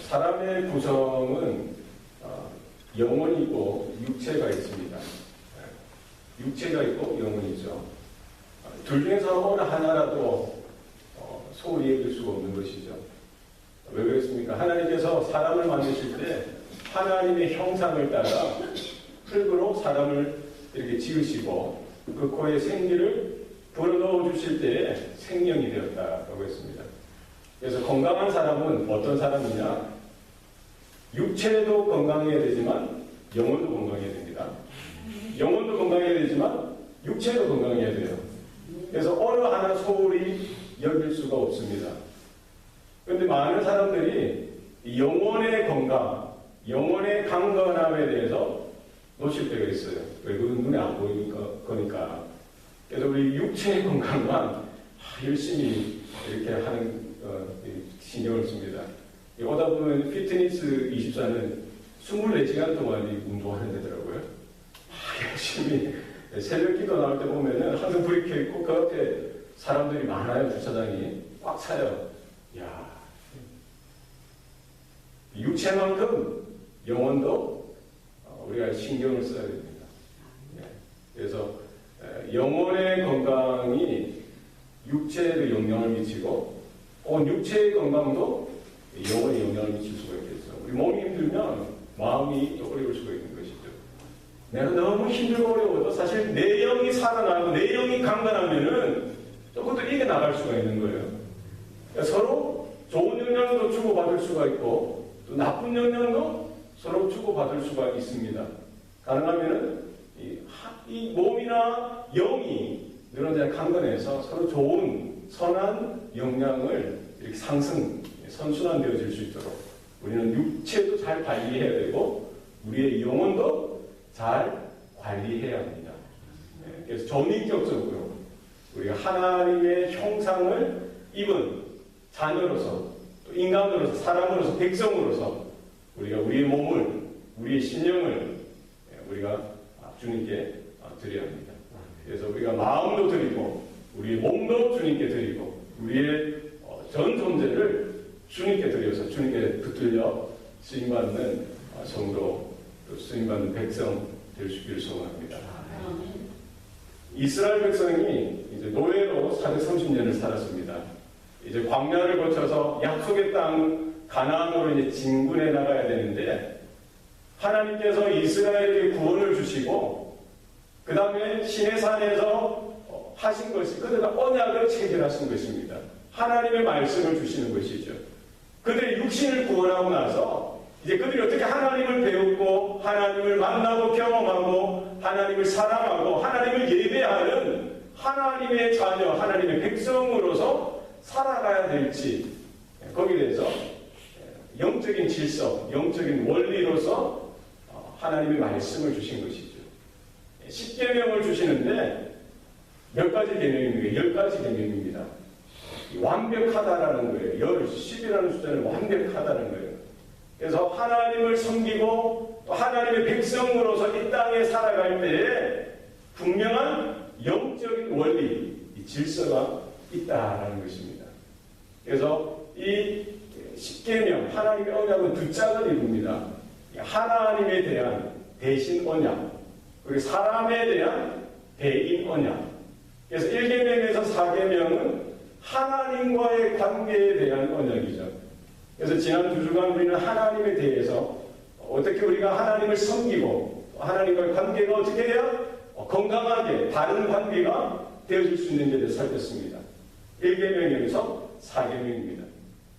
사람의 구성은 영혼이 있고 육체가 있습니다. 육체가 있고 영혼이 있죠. 둘 중에서 어느 하나라도 소홀히 여길 수가 없는 것이죠. 왜 그렇습니까? 하나님께서 사람을 만드실 때 하나님의 형상을 따라 흙으로 사람을 이렇게 지으시고 그 코에 생기를 불어넣어 주실 때에 생명이 되었다라고 했습니다. 그래서 건강한 사람은 어떤 사람이냐? 육체도 건강해야 되지만 영혼도 건강해야 됩니다. 영혼도 영광해야 되지만 육체도 건강해야 돼요. 그래서 어느 하나 소홀히 여길 수가 없습니다. 그런데 많은 사람들이 영혼의 건강, 영혼의 강건함에 대해서 놓칠 때가 있어요. 왜? 그건 눈에 안 보이니까. 거니까. 그래서 우리 육체의 건강만 열심히 이렇게 하는 신경을 씁니다. 오다 보면 피트니스 24는 24시간 동안 운동하는 데더라고요. 열심히 새벽 기도 나올 때 보면은 항상 불이 켜 있고 그 앞에 사람들이 많아요. 주차장이 꽉 차요. 야, 육체만큼 영혼도 우리가 신경을 써야 됩니다. 그래서 영혼의 건강이 육체에도 영향을 미치고 혹은 육체의 건강도 영혼에 영향을 미칠 수가 있겠죠. 우리 몸이 힘들면 마음이 또 어려울 수가 있는 것이죠. 내가 너무 힘들고 어려워도 사실 내 영이 살아나고 내 영이 강건하면은 조금 더 이겨나갈 수가 있는 거예요. 그러니까 서로 좋은 영향도 주고받을 수가 있고 또 나쁜 영향도 서로 주고받을 수가 있습니다. 가능하면은 이 몸이나 영이 늘어나야 강건해서 서로 좋은 선한 영향을 이렇게 선순환되어질 수 있도록 우리는 육체도 잘 관리해야 되고 우리의 영혼도 잘 관리해야 합니다. 그래서 전인격적으로 우리가 하나님의 형상을 입은 자녀로서 또 인간으로서 사람으로서 백성으로서 우리가 우리의 몸을 우리의 신령을 우리가 주님께 드려야 합니다. 그래서 우리가 마음도 드리고 우리의 몸도 주님께 드리고 우리의 전 존재를 주님께 드려서 주님께 붙들려 쓰임받는 성도 또 쓰임받는 백성 될 수 있기를 소원합니다. 이스라엘 백성이 이제 노예로 430년을 살았습니다. 이제 광야를 거쳐서 약속의 땅 가나안으로 이제 진군해 나가야 되는데 하나님께서 이스라엘에게 구원을 주시고 그 다음에 시내산에서 하신 것이 그들과 언약을 체결하신 것입니다. 하나님의 말씀을 주시는 것이죠. 그들의 육신을 구원하고 나서 이제 그들이 어떻게 하나님을 배우고 하나님을 만나고 경험하고 하나님을 사랑하고 하나님을 예배하는 하나님의 자녀, 하나님의 백성으로서 살아가야 될지 거기에 대해서 영적인 질서, 영적인 원리로서 하나님의 말씀을 주신 것이죠. 10계명을 주시는데 몇 가지 계명입니까? 10가지 계명입니다. 완벽하다라는 거예요. 10이라는 숫자는 완벽하다는 거예요. 그래서 하나님을 섬기고 또 하나님의 백성으로서 이 땅에 살아갈 때에 분명한 영적인 원리, 이 질서가 있다라는 것입니다. 그래서 이 10계명, 하나님의 언약은 두 짝을 이룹니다. 하나님에 대한 대신 언약, 그리고 사람에 대한 대인 언약. 그래서 1계명에서 4계명은 하나님과의 관계에 대한 언약이죠. 그래서 지난 2주간 우리는 하나님에 대해서 어떻게 우리가 하나님을 섬기고 하나님과의 관계가 어떻게 해야 건강하게 다른 관계가 되어질 수 있는지에 대해서 살폈습니다. 1계명에서 4계명입니다.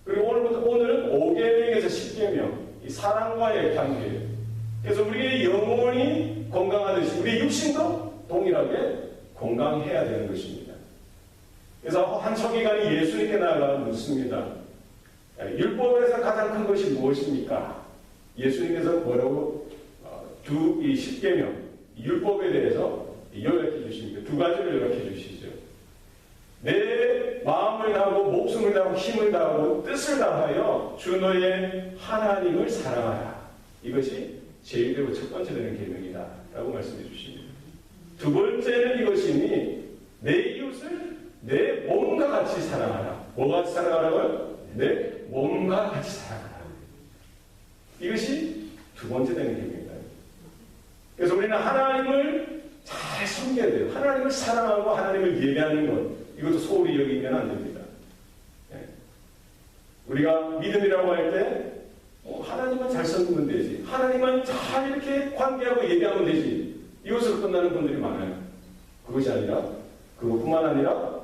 그리고 오늘은 5계명에서 10계명, 이 사랑과의 관계. 그래서 우리의 영혼이 건강하듯이 우리의 육신도 동일하게 건강해야 되는 것입니다. 그래서 한 서기관이 예수님께 나아가 묻습니다. 율법에서 가장 큰 것이 무엇입니까? 예수님께서 뭐라고 이 10계명, 율법에 대해서 요약해 주십니다. 두 가지를 요약해 주시죠. 내 마음을 다하고 목숨을 다하고 힘을 다하고 뜻을 다하여 주 너의 하나님을 사랑하라. 이것이 제일 되고 첫 번째 되는 계명이다 라고 말씀해 주십니다. 두 번째는 이것이니 내 이웃을 내 몸과 같이 사랑하라. 뭐가 같이 사랑하라고요? 내 몸과 같이 사랑하라. 이것이 두 번째 되는 계명입니다. 그래서 우리는 하나님을 잘 섬겨야 돼요. 하나님을 사랑하고 하나님을 예배하는 것, 이것도 소홀히 여기면 안 됩니다. 우리가 믿음이라고 할 때 하나님만 잘 섬기면 되지, 하나님만 잘 이렇게 관계하고 예배하면 되지, 이것으로 끝나는 분들이 많아요. 그것이 아니라, 그것뿐만 아니라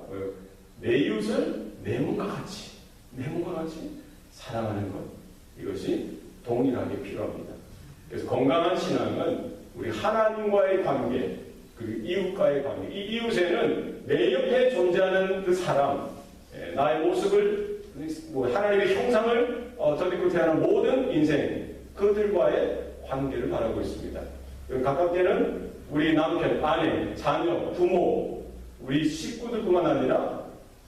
내 이웃을 내 몸과 같이 사랑하는 것, 이것이 동일하게 필요합니다. 그래서 건강한 신앙은 우리 하나님과의 관계, 그리고 이웃과의 관계, 이 이웃에는 내 옆에 존재하는 그 사람, 나의 모습을, 하나님의 형상을 덧입고 태어난 모든 인생, 그들과의 관계를 바라고 있습니다. 가깝게는 우리 남편, 아내, 자녀, 부모, 우리 식구들뿐만 아니라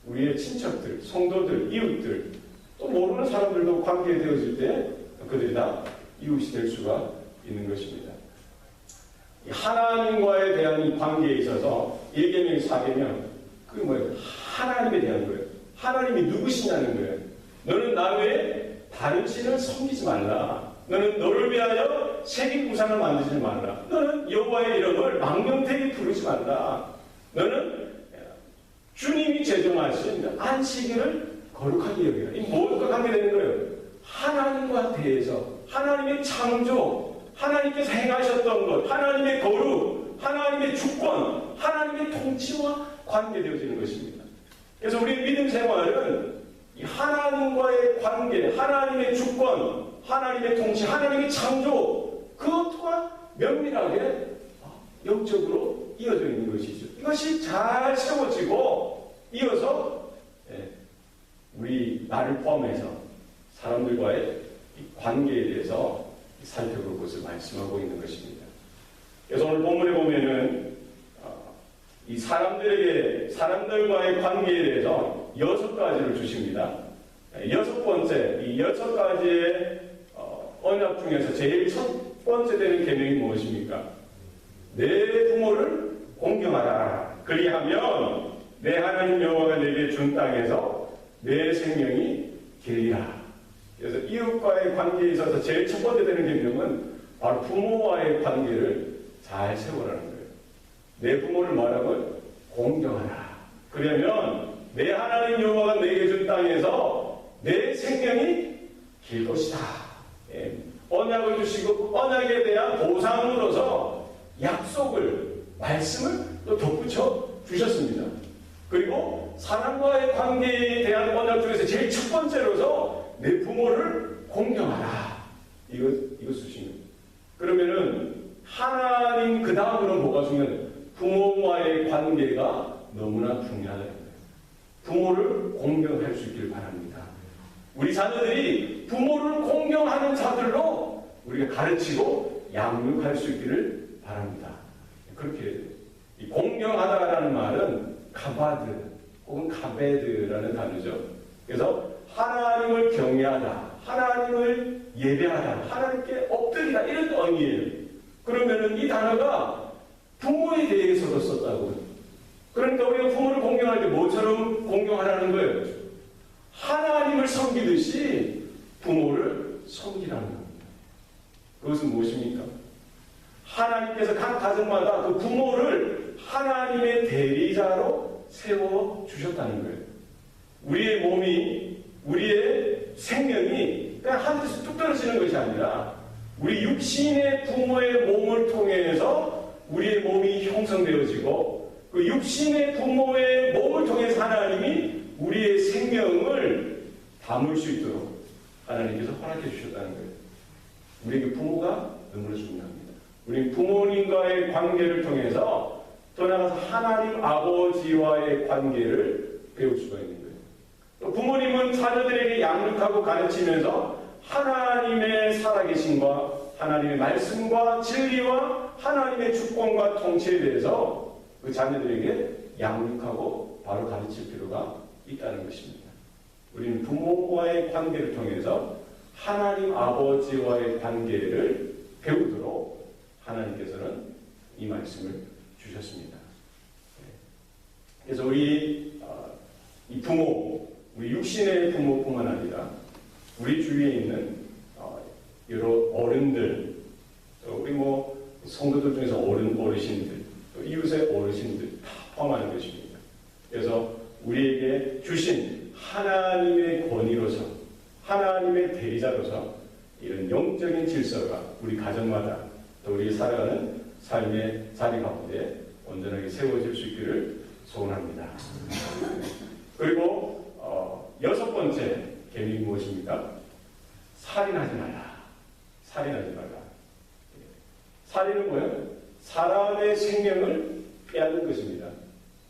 우리의 친척들, 성도들, 이웃들, 또 모르는 사람들도 관계에 되어질 때 그들이 다 이웃이 될 수가 있는 것입니다. 하나님과에 대한 이 관계에 있어서 1계명, 4계명, 그게 뭐예요? 하나님에 대한 거예요. 하나님이 누구시냐는 거예요. 너는 나 외에 다른 신을 섬기지 말라. 너는 너를 위하여 새긴 우상을 만들지 말라. 너는 여호와의 이름을 망명되게 부르지 말라. 너는 주님이 제정하신 안식일을 거룩하게 여기라. 이 무엇과 관계되는 거예요? 하나님과 대해서, 하나님의 창조, 하나님께서 행하셨던 것, 하나님의 거룩, 하나님의 주권, 하나님의 통치와 관계되어지는 것입니다. 그래서 우리 믿음 생활은 이 하나님과의 관계, 하나님의 주권, 하나님의 통치, 하나님의 창조, 그것과 면밀하게 영적으로 이어져 있는 것이죠. 이것이 잘 세워지고 이어서 우리 나를 포함해서 사람들과의 관계에 대해서 살펴볼 것을 말씀하고 있는 것입니다. 그래서 오늘 본문에 보면은 이 사람들과의 관계에 대해서 6가지를 주십니다. 6번째, 이 6가지의 언약 중에서 제일 첫 번째 되는 계명이 무엇입니까? 내 부모를 공경하라. 그리하면 내 하나님 여호와가 내게 준 땅에서 내 생명이 길리라. 그래서 이웃과의 관계에 있어서 제일 첫 번째 되는 계명은 바로 부모와의 관계를 잘 세우라는 거예요. 내 부모를 말하고 공경하라. 그러면 내 하나님 여호와가 내게 준 땅에서 내 생명이 길 것이다. 언약을 주시고 언약에 대한 보상으로서 약속을, 말씀을 또 덧붙여 주셨습니다. 그리고 사람과의 관계에 대한 언약 중에서 제일 첫 번째로서 내 부모를 공경하라. 이거 쓰시는 거예요. 그러면은 하나님 그 다음으로 뭐가 중요해요? 부모와의 관계가 너무나 중요하다는 거예요. 부모를 공경할 수 있기를 바랍니다. 우리 자녀들이 부모를 공경하는 자들로 우리가 가르치고 양육할 수 있기를 바랍니다. 그렇게 이 공경하다라는 말은 카바드 혹은 카베드라는 단어죠. 그래서 하나님을 경외하다, 하나님을 예배하다, 하나님께 엎드리다, 이런 의미예요. 그러면은 이 단어가 부모에 대해서도 썼다고요. 그러니까 우리가 부모를 공경할 때 뭐처럼 공경하라는 거예요? 하나님을 섬기듯이 부모를 섬기라는 겁니다. 그것은 무엇입니까? 하나님께서 각 가정마다 그 부모를 하나님의 대리자로 세워주셨다는 거예요. 우리의 몸이, 우리의 생명이 그냥 하늘에서 뚝 떨어지는 것이 아니라 우리 육신의 부모의 몸을 통해서 우리의 몸이 형성되어지고 그 육신의 부모의 몸을 통해서 하나님이 우리의 생명을 담을 수 있도록 하나님께서 허락해 주셨다는 거예요. 우리에게 부모가 너무나 중요합니다. 우리 부모님과의 관계를 통해서 더 나아가서 하나님 아버지와의 관계를 배울 수가 있는 거예요. 또 부모님은 자녀들에게 양육하고 가르치면서 하나님의 살아계심과 하나님의 말씀과 진리와 하나님의 주권과 통치에 대해서 그 자녀들에게 양육하고 바로 가르칠 필요가 있다는 것입니다. 우리는 부모와의 관계를 통해서 하나님 아버지와의 관계를 배우도록 하나님께서는 이 말씀을 주셨습니다. 그래서 우리 이 부모, 우리 육신의 부모뿐만 아니라 우리 주위에 있는 여러 어른들, 또 우리 성도들 중에서 어르신들, 또 이웃의 어르신들 다 포함하는 것입니다. 그래서 우리에게 주신 하나님의 권위로서, 하나님의 대리자로서 이런 영적인 질서가 우리 가정마다 또 우리 살아가는 삶의 자리 가운데 온전하게 세워질 수 있기를 소원합니다. 그리고 여섯 번째 계명이 무엇입니까? 살인하지 말라. 살인하지 말라. 살인은 뭐예요? 사람의 생명을 빼앗는 것입니다.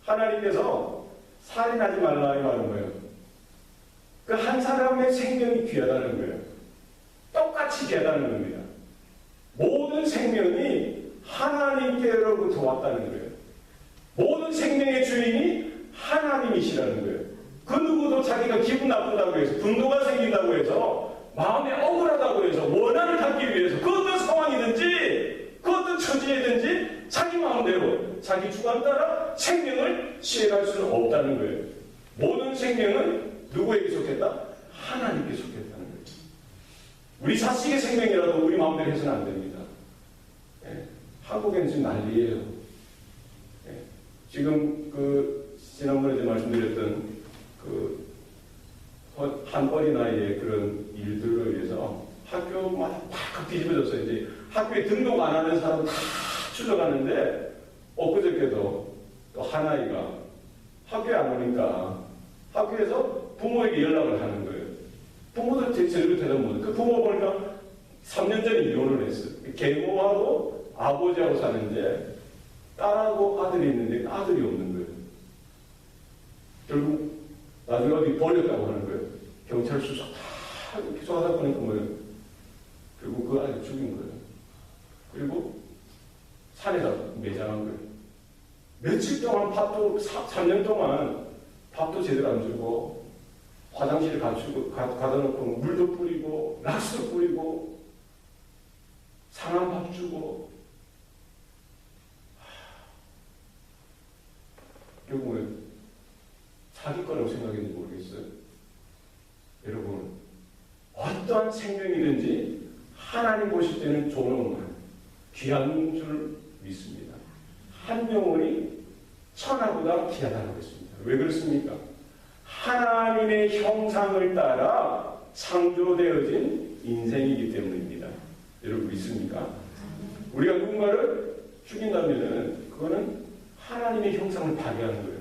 하나님께서 살인하지 말라 이 말은 뭐예요? 그 한 사람의 생명이 귀하다는 거예요. 똑같이 귀하다는 겁니다. 모든 생명이 하나님께로부터 왔다는 거예요. 모든 생명의 주인이 하나님이시라는 거예요. 그 누구도 자기가 기분 나쁘다고 해서, 분노가 생긴다고 해서, 마음에 억울하다고 해서, 원한을 갖기 위해서 그 어떤 상황이든지 그 어떤 처지에든지 자기 마음대로 자기 주관 따라 생명을 시행할 수는 없다는 거예요. 모든 생명은 누구에게 속했다? 하나님께 속했다는 거예요. 우리 자식의 생명이라도 우리 마음대로 해서는 안 됩니다. 한국에는 지금 난리예요. 지금 지난번에 말씀드렸던 한 어린아이의 그런 일들로 인해서 학교마다 팍 뒤집어져서 이제 학교에 등록 안 하는 사람 다 추적하는데 엊그저께도 또 한 아이가 학교에 안 오니까 학교에서 부모에게 연락을 하는 거예요. 부모들 제대로 대답 못해. 그 부모 보니까 3년 전에 이혼을 했어요. 계모하고 아버지하고 사는데 딸하고 아들이 있는데 아들이 없는 거예요. 결국 나중에 어디 버렸다고 하는 거예요. 경찰 수사 다 기소하다 보니까 뭐예요? 결국 그 아이를 죽인 거예요. 그리고 산에다 매장한 거예요. 며칠 동안 밥도 3년 동안 밥도 제대로 안 주고 화장실에 가다 놓고 물도 뿌리고 락스도 뿌리고 상한 밥 주고 결국은 자기 거라고 생각했는지 모르겠어요. 여러분, 어떠한 생명이든지 하나님 보실 때는 존엄한 귀한 줄 믿습니다. 한 영혼이 천하보다 귀하다고 했습니다. 왜 그렇습니까? 하나님의 형상을 따라 창조되어진 인생이기 때문입니다. 여러분 믿습니까? 우리가 누군가를 죽인다면 그거는 하나님의 형상을 파괴하는 거예요.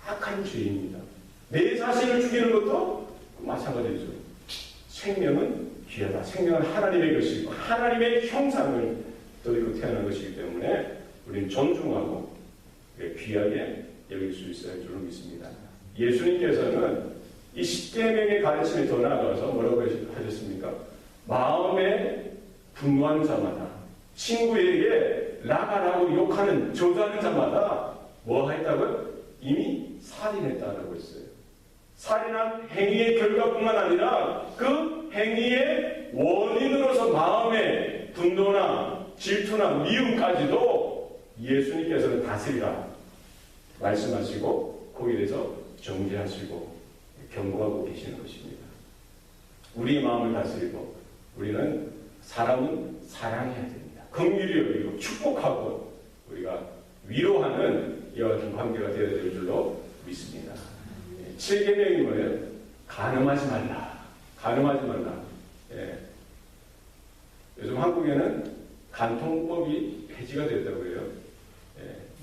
악한 죄입니다. 내 자신을 죽이는 것도 마찬가지죠. 생명은 귀하다. 생명은 하나님의 것이고 하나님의 형상을 띠고 태어난 것이기 때문에 우리는 존중하고 귀하게 여길 수 있어야 할 줄로 믿습니다. 예수님께서는 이 십계명의 가르침에 더 나아가서 뭐라고 하셨습니까? 마음에 분노하는 자마다 친구에게 나가라고 욕하는 저주하는 자마다 뭐 했다고요? 이미 살인했다라고 했어요. 살인한 행위의 결과뿐만 아니라 그 행위의 원인으로서 마음의 분노나 질투나 미움까지도 예수님께서는 다스리라 말씀하시고 거기에 대해서 정죄하시고 경고하고 계시는 것입니다. 우리의 마음을 다스리고 우리는 사람은 사랑해야 됩니다. 긍휼히 여기고 축복하고 우리가 위로하는 이와 같은 관계가 되어야 될 줄로 믿습니다. 7계명이 뭐예요? 간음하지 말라. 간음하지 말라. 요즘 한국에는 간통법이 폐지가 됐다고 해요.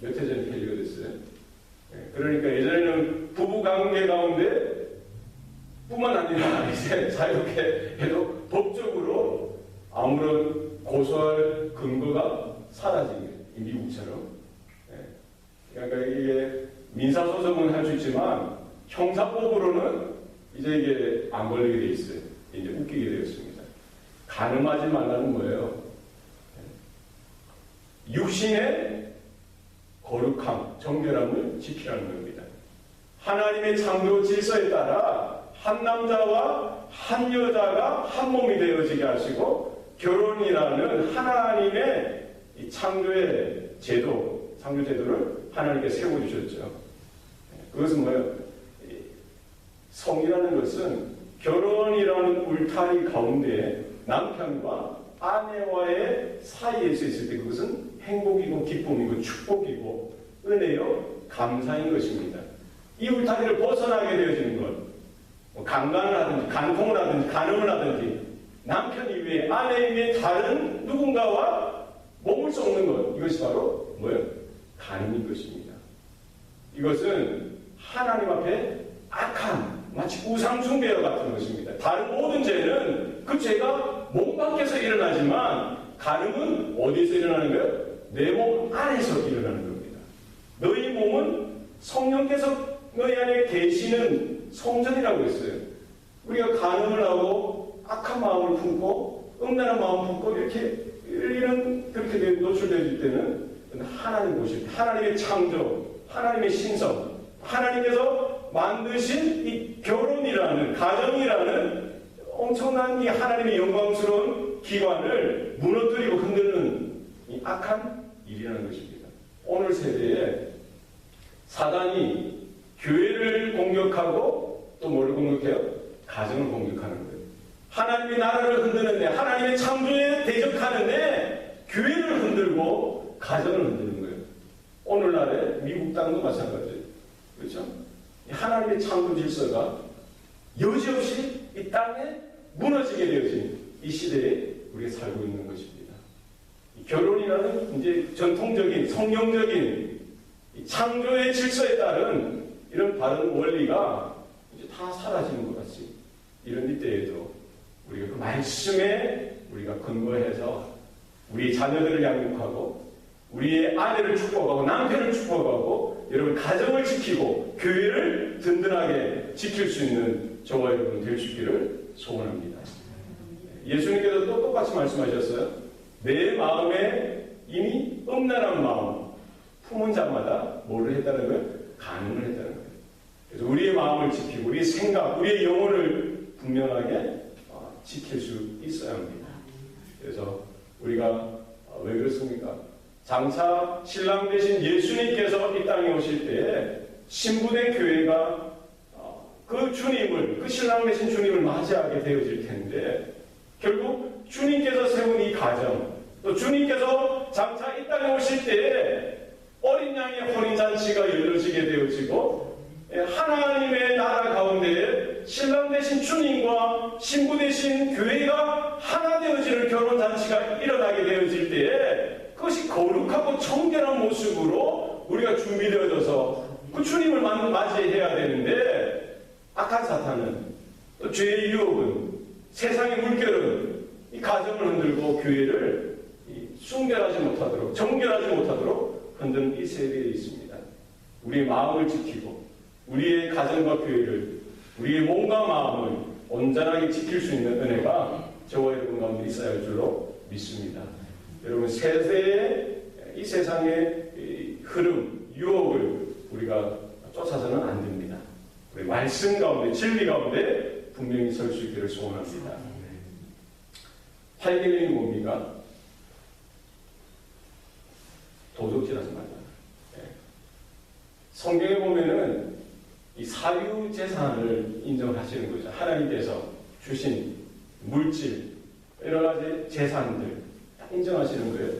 몇 해 전에 폐지가 됐어요. 그러니까 예전에는 부부관계 가운데 뿐만 아니라 이제 자유롭게 해도 법적으로 아무런 고소할 근거가 사라진 게 미국처럼. 그러니까 이게 민사소송은 할 수 있지만 형사법으로는 이제 이게 안 걸리게 돼 있어요. 이제 웃기게 되었습니다. 간음하지 말라는 뭐예요? 육신의 거룩함, 정결함을 지키라는 겁니다. 하나님의 창조 질서에 따라 한 남자와 한 여자가 한 몸이 되어지게 하시고 결혼이라는 하나님의 이 창조의 제도, 창조 제도를 하나님께 세워주셨죠. 그것은 뭐예요? 성이라는 것은 결혼이라는 울타리 가운데 남편과 아내와의 사이에서 있을 때 그것은 행복이고 기쁨이고 축복이고 은혜요 감사인 것입니다. 이 울타리를 벗어나게 되어지는 것, 뭐 강간을 하든지 간통을 하든지 간음을 하든지 남편 이외에 아내 이외에 다른 누군가와 몸을 썩는 것, 이것이 바로 뭐예요? 간음인 것입니다. 이것은 하나님 앞에 악한 마치 우상숭배와 같은 것입니다. 다른 모든 죄는 그 죄가 몸 밖에서 일어나지만 간음은 어디서 일어나는 거예요? 내 몸 안에서 일어나는 겁니다. 너희 몸은 성령께서 너희 안에 계시는 성전이라고 했어요. 우리가 간음을 하고 악한 마음을 품고 음란한 마음을 품고 그렇게 노출되어질 때는 하나님 보실 때 하나님의 창조, 하나님의 신성, 하나님께서 만드신 이 결혼이라는 가정이라는 엄청난 이 하나님의 영광스러운 기관을 무너뜨리고 흔드는 이 악한 일이라는 것입니다. 오늘 세대에 사단이 교회를 공격하고 또 뭐를 공격해요? 가정을 공격하는 거예요. 하나님의 나라를 흔드는데 하나님의 창조에 대적하는데 교회를 흔들고 가정을 흔드는 거예요. 오늘날의 미국 땅도 마찬가지예요. 그렇죠? 하나님의 창조 질서가 여지없이 이 땅에 무너지게 되어진 이 시대에 우리가 살고 있는 것입니다. 결혼이라는 이제 전통적인 성경적인 창조의 질서에 따른 이런 바른 원리가 이제 다 사라지는 것 같이 이런 이때에도 우리가 그 말씀에 우리가 근거해서 우리 자녀들을 양육하고 우리의 아내를 축복하고 남편을 축복하고 여러분 가정을 지키고 교회를 든든하게 지킬 수 있는 저와 여러분 될 수 있기를 소원합니다. 예수님께서 또 똑같이 말씀하셨어요. 내 마음에 이미 음란한 마음 품은 자마다 뭐를 했다는 거예요? 간음을 했다는 거예요. 그래서 우리의 마음을 지키고 우리의 생각, 우리의 영혼을 분명하게 지킬 수 있어야 합니다. 그래서 우리가 왜 그렇습니까? 장차 신랑 되신 예수님께서 이 땅에 오실 때에 신부된 교회가 그 주님을, 그 신랑 되신 주님을 맞이하게 되어질 텐데 결국 주님께서 세운 이 가정, 또 주님께서 장차 이 땅에 오실 때에 어린 양의 혼인잔치가 열려지게 되어지고 하나님의 나라 가운데 신랑 되신 주님과 신부 되신 교회가 하나 되어지는 결혼잔치가 일어나게 되어질 때에 그것이 거룩하고 청결한 모습으로 우리가 준비되어져서 그 주님을 맞이해야 되는데 악한 사탄은 또 죄의 유혹은 세상의 물결은 이 가정을 흔들고 교회를 순결하지 못하도록 정결하지 못하도록 흔드는 이 세대에 있습니다. 우리의 마음을 지키고 우리의 가정과 교회를 우리의 몸과 마음을 온전하게 지킬 수 있는 은혜가 저와 여러분 가운데 있어야 할 줄로 믿습니다. 여러분 세대의 이 세상의 흐름, 유혹을 우리가 쫓아서는 안 됩니다. 우리 말씀 가운데 진리 가운데 분명히 설 수 있기를 소원합니다. 팔계명이 뭡니까? 도적질하지 말라. 성경에 보면은 이 사유 재산을 인정하시는 거죠. 하나님께서 주신 물질, 여러 가지 재산들 다 인정하시는 거예요.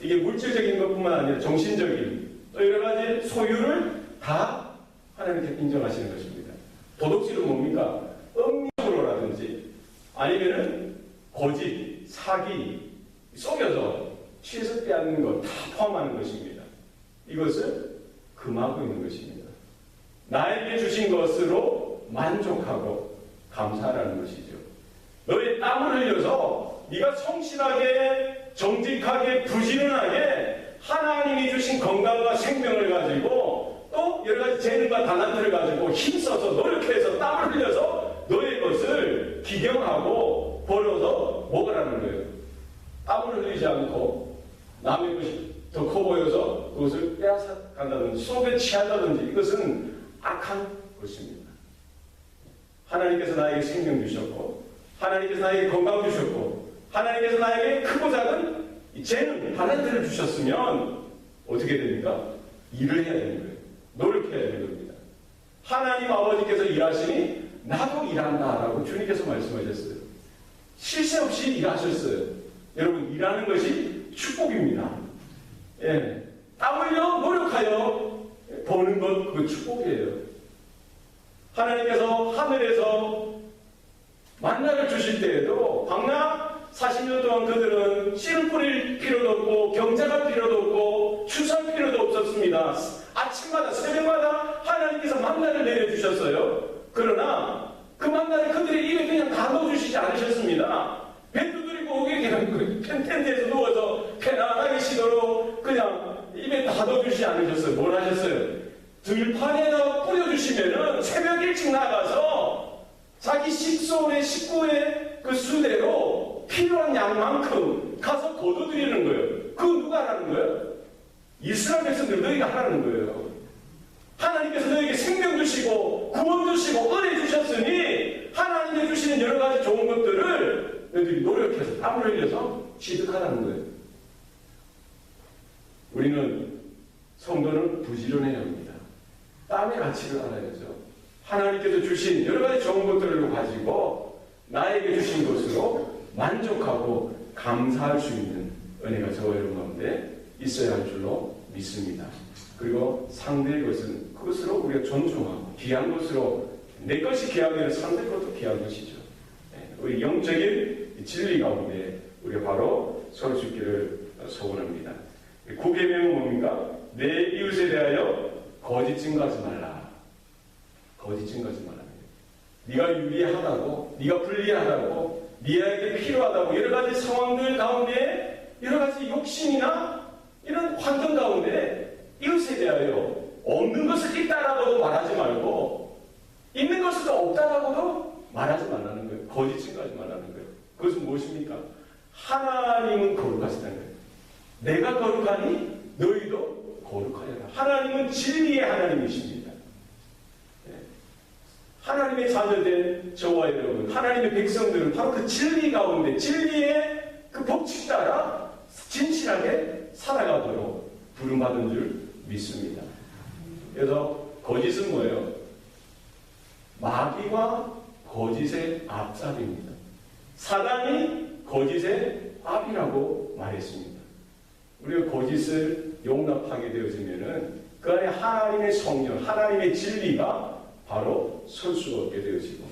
이게 물질적인 것뿐만 아니라 정신적인 또 여러 가지 소유를 다 하나님께 인정하시는 것입니다. 도둑질은 뭡니까? 음력으로라든지 아니면은 거짓, 사기, 속여서 취해서 빼앗는 것 다 포함하는 것입니다. 이것을 금하고 있는 것입니다. 나에게 주신 것으로 만족하고 감사하라는 것이죠. 너의 땀을 흘려서 네가 성실하게 정직하게 부지런하게 하나님이 주신 건강과 생명을 가지고 또 여러 가지 재능과 달란트를 가지고 힘써서 노력해서 땀을 흘려서 너의 것을 기경하고 벌어서 먹으라는 거예요. 땀을 흘리지 않고 남의 것이 더 커 보여서 그것을 빼앗아 간다든지 속에 취한다든지 이것은 악한 것입니다. 하나님께서 나에게 생명 주셨고 하나님께서 나에게 건강 주셨고 하나님께서 나에게 크고 작은 재능, 달란트를 주셨으면 어떻게 됩니까? 일을 해야 되는 거예요. 노력해야 되는 겁니다. 하나님 아버지께서 일하시니 나도 일한다라고 주님께서 말씀하셨어요. 쉴 새 없이 일하셨어요. 여러분, 일하는 것이 축복입니다. 예. 땀 흘려 노력하여 버는 것, 그 축복이에요. 하나님께서 하늘에서 만나를 주실 때에도 광야 40년 동안 그들은 씨를 뿌릴 필요도 없고 경작할 필요도 없고 추수할 필요도 없었습니다. 아침마다 새벽마다 하나님께서 만나를 내려주셨어요. 그러나 그 만나를 그들의 입에 그냥 다 넣어주시지 않으셨습니다. 배 두드리고 그냥 텐트에서 누워서 편안하게 쉬도록 그냥 입에 다 넣어주시지 않으셨어요. 뭘 하셨어요? 들판에다 뿌려주시면은 새벽 일찍 나가서 자기 식소의 그 수대로 필요한 양만큼 가서 거둬들이는 거예요. 그거 누가 하라는 거예요? 이스라엘 백성들 너희가 하라는 거예요. 하나님께서 너희에게 생명 주시고 구원 주시고 은혜 주셨으니 하나님이 주시는 여러 가지 좋은 것들을 너희들이 노력해서 땀을 흘려서 취득하라는 거예요. 우리는 성도는 부지런해야 합니다. 땀의 가치를 알아야죠. 하나님께서 주신 여러 가지 좋은 것들을 가지고 나에게 주신 것으로 만족하고 감사할 수 있는 은혜가 저와 여러분 가운데 있어야 할 줄로 믿습니다. 그리고 상대의 것은 그것으로 우리가 존중하고 귀한 것으로 내 것이 귀한 게 아니라 상대 것도 귀한 것이죠. 우리 영적인 진리 가운데 우리가 바로 설 수 있기를 소원합니다. 9계명은 뭡니까? 내 이웃에 대하여 거짓 증거하지 말라. 거짓 증거하지 말라. 네가 유리하다고, 네가 불리하다고, 네에게 필요하다고 여러 가지 상황들 가운데 여러 가지 욕심이나 이런 환경 가운데 이웃에 대하여 없는 것을 있다라고도 말하지 말고 있는 것을 없다라고도 말하지 말라는 거예요. 거짓 증거하지 말라는 거예요. 그것은 무엇입니까? 하나님은 거룩하시다는 거예요. 내가 거룩하니 너희도 거룩하여라. 하나님은 진리의 하나님이십니다. 하나님의 자녀된 저와 여러분, 하나님의 백성들은 바로 그 진리 가운데 진리의 그 법칙 따라 진실하게 살아가도록 부름받은 줄 믿습니다. 그래서 거짓은 뭐예요? 마귀와 거짓의 앞잡이입니다. 사단이 거짓의 앞이라고 말했습니다. 우리가 거짓을 용납하게 되어지면은 그 안에 하나님의 성령, 하나님의 진리가 바로 설 수가 없게 되어지고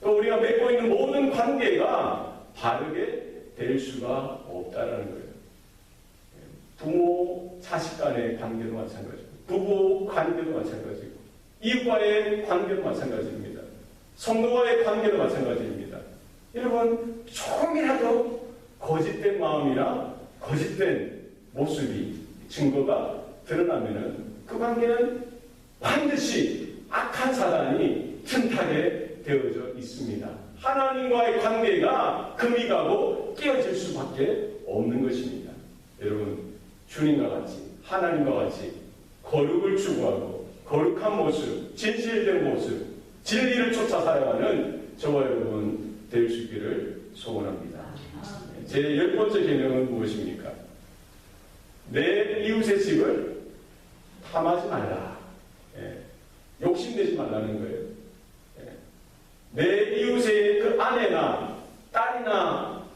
또 우리가 맺고 있는 모든 관계가 바르게 될 수가 없다라는 거예요. 부모, 자식 간의 관계도 마찬가지고 부부 관계도 마찬가지고 이웃과의 관계도 마찬가지입니다. 성도와의 관계도 마찬가지입니다. 여러분, 조금이라도 거짓된 마음이나 거짓된 모습이 증거가 드러나면은 그 관계는 반드시 악한 사단이 틈타게 되어져 있습니다. 하나님과의 관계가 금이 가고 깨어질 수밖에 없는 것입니다. 여러분, 주님과 같이 하나님과 같이 거룩을 추구하고 거룩한 모습, 진실된 모습, 진리를 쫓아 살아가는 저와 여러분 될 수 있기를 소원합니다. 제 10번째 계명은 무엇입니까? 내 이웃의 집을 탐하지 말라. 욕심내지 말라는 거예요. 내 이웃의 그 아내나 딸이나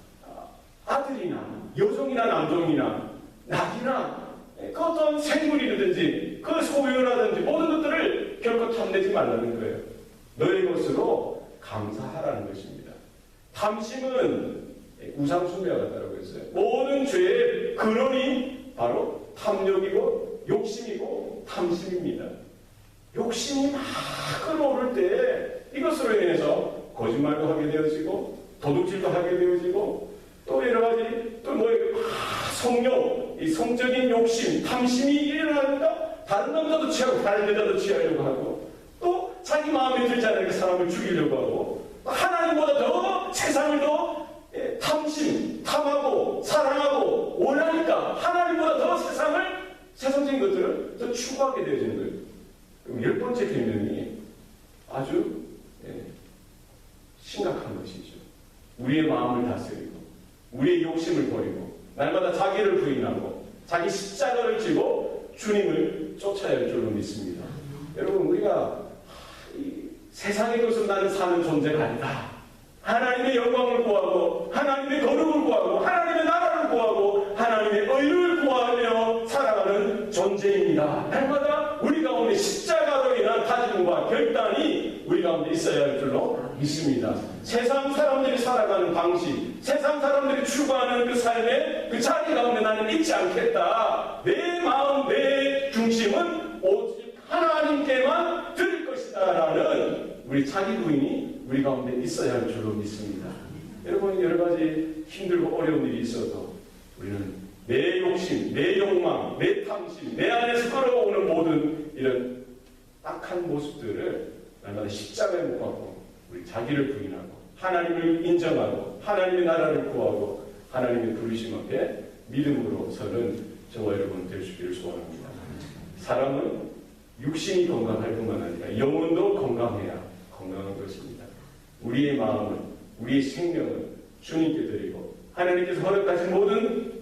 아들이나 여종이나 남종이나 낙이나 그 어떤 생물이라든지 그 소유라든지 모든 것들을 결코 탐내지 말라는 거예요. 너의 것으로 감사하라는 것입니다. 탐심은 우상숭배와 같다고 했어요. 모든 죄의 근원이 바로 탐욕이고 욕심이고 탐심입니다. 욕심이 막 끌어오를 때 이것으로 인해서 거짓말도 하게 되어지고 도둑질도 하게 되어지고 또 여러 가지 또 성욕, 이 성적인 욕심, 탐심이 일어나니까 다른 남자도 취하고 다른 여자도 취하려고 하고 또 자기 마음에 들지 않으니까 사람을 죽이려고 하고 하나님보다 더 세상을 더 탐심, 탐하고 사랑하고 원하니까 하나님보다 더 세상적인 것들을 더 추구하게 되어지는 거예요. 그럼 10번째 계명이 아주 심각한 것이죠. 우리의 마음을 다스리고 우리의 욕심을 버리고 날마다 자기를 부인하고 자기 십자가를 지고 주님을 쫓아야 할 줄로 믿습니다. 여러분, 우리가 세상의 것으로 나는 사는 존재가 아니다. 하나님의 영광을 구하고 하나님의 거룩을 구하고 하나님의 가운데 있어야 할 줄로 믿습니다. 세상 사람들이 살아가는 방식, 세상 사람들이 추구하는 그 삶의 그 자리 가운데 나는 있지 않겠다. 내 마음, 내 중심은 오직 하나님께만 드릴 것이다 라는 우리 자기 부인이 우리 가운데 있어야 할 줄로 믿습니다. 여러분, 여러 가지 힘들고 어려운 일이 있어도 우리는 내 욕심, 내 욕망, 내 탐심, 내 안에서 끌어오는 모든 이런 악한 모습들을 날마다 십자가에 못 박고 우리 자기를 부인하고 하나님을 인정하고 하나님의 나라를 구하고 하나님의 부르심 앞에 믿음으로 서는 저와 여러분 될 수 있기를 소원합니다. 사람은 육신이 건강할 뿐만 아니라 영혼도 건강해야 건강한 것입니다. 우리의 마음은, 우리의 생명은 주님께 드리고 하나님께서 허락하신 모든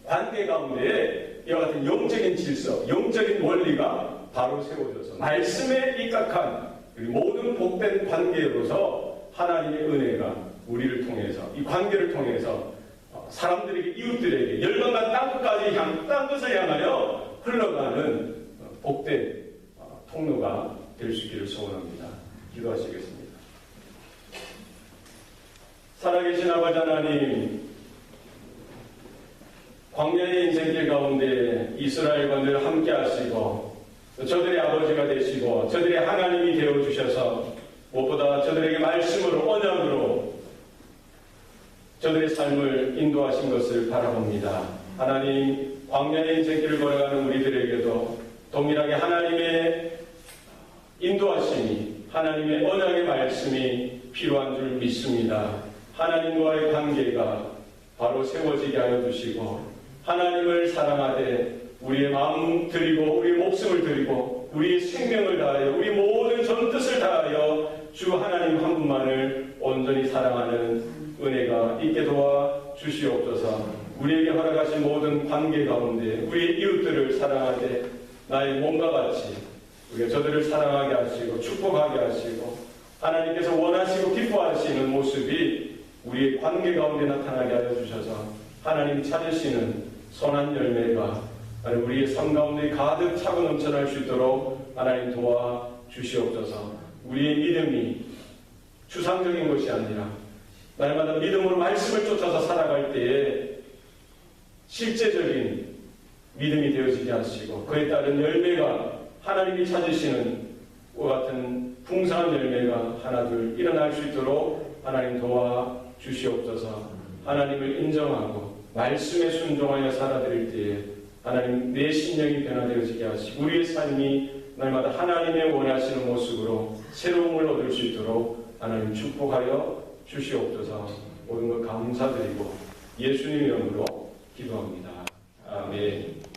관계 가운데 이와 같은 영적인 질서, 영적인 원리가 바로 세워져서 말씀에 입각한 모든 복된 관계로서 하나님의 은혜가 우리를 통해서 이 관계를 통해서 사람들에게, 이웃들에게 열방과 땅 끝을 향하여 흘러가는 복된 통로가 될 수 있기를 소원합니다. 기도하시겠습니다. 살아계신 아버지 하나님, 광야의 인생길 가운데 이스라엘과 늘 함께 하시고 저들의 아버지가 되시고 저들의 하나님이 되어주셔서 무엇보다 저들에게 말씀으로, 언약으로 저들의 삶을 인도하신 것을 바라봅니다. 하나님, 광야의 인생길을 걸어가는 우리들에게도 동일하게 하나님의 인도하심이, 하나님의 언약의 말씀이 필요한 줄 믿습니다. 하나님과의 관계가 바로 세워지게 하여 주시고 하나님을 사랑하되 우리의 마음 드리고 우리의 목숨을 드리고 우리의 생명을 다하여 우리 모든 전뜻을 다하여 주 하나님 한 분만을 온전히 사랑하는 은혜가 있게 도와 주시옵소서. 우리에게 허락하신 모든 관계 가운데 우리의 이웃들을 사랑하되 나의 몸과 같이 우리가 저들을 사랑하게 하시고 축복하게 하시고 하나님께서 원하시고 기뻐하시는 모습이 우리의 관계 가운데 나타나게 하여 주셔서 하나님 찾으시는 선한 열매가 우리의 삶 가운데 가득 차고 넘쳐날 수 있도록 하나님 도와 주시옵소서. 우리의 믿음이 추상적인 것이 아니라 날마다 믿음으로 말씀을 쫓아서 살아갈 때에 실제적인 믿음이 되어지게 하시고 그에 따른 열매가 하나님이 찾으시는 것 같은 풍성한 열매가 하나둘 일어날 수 있도록 하나님 도와 주시옵소서. 하나님을 인정하고 말씀에 순종하여 살아드릴 때에 하나님 내 심령이 변화되어지게 하시고 우리의 삶이 날마다 하나님의 원하시는 모습으로 새로움을 얻을 수 있도록 하나님 축복하여 주시옵소서. 모든 것 감사드리고 예수님 이름으로 기도합니다. 아멘.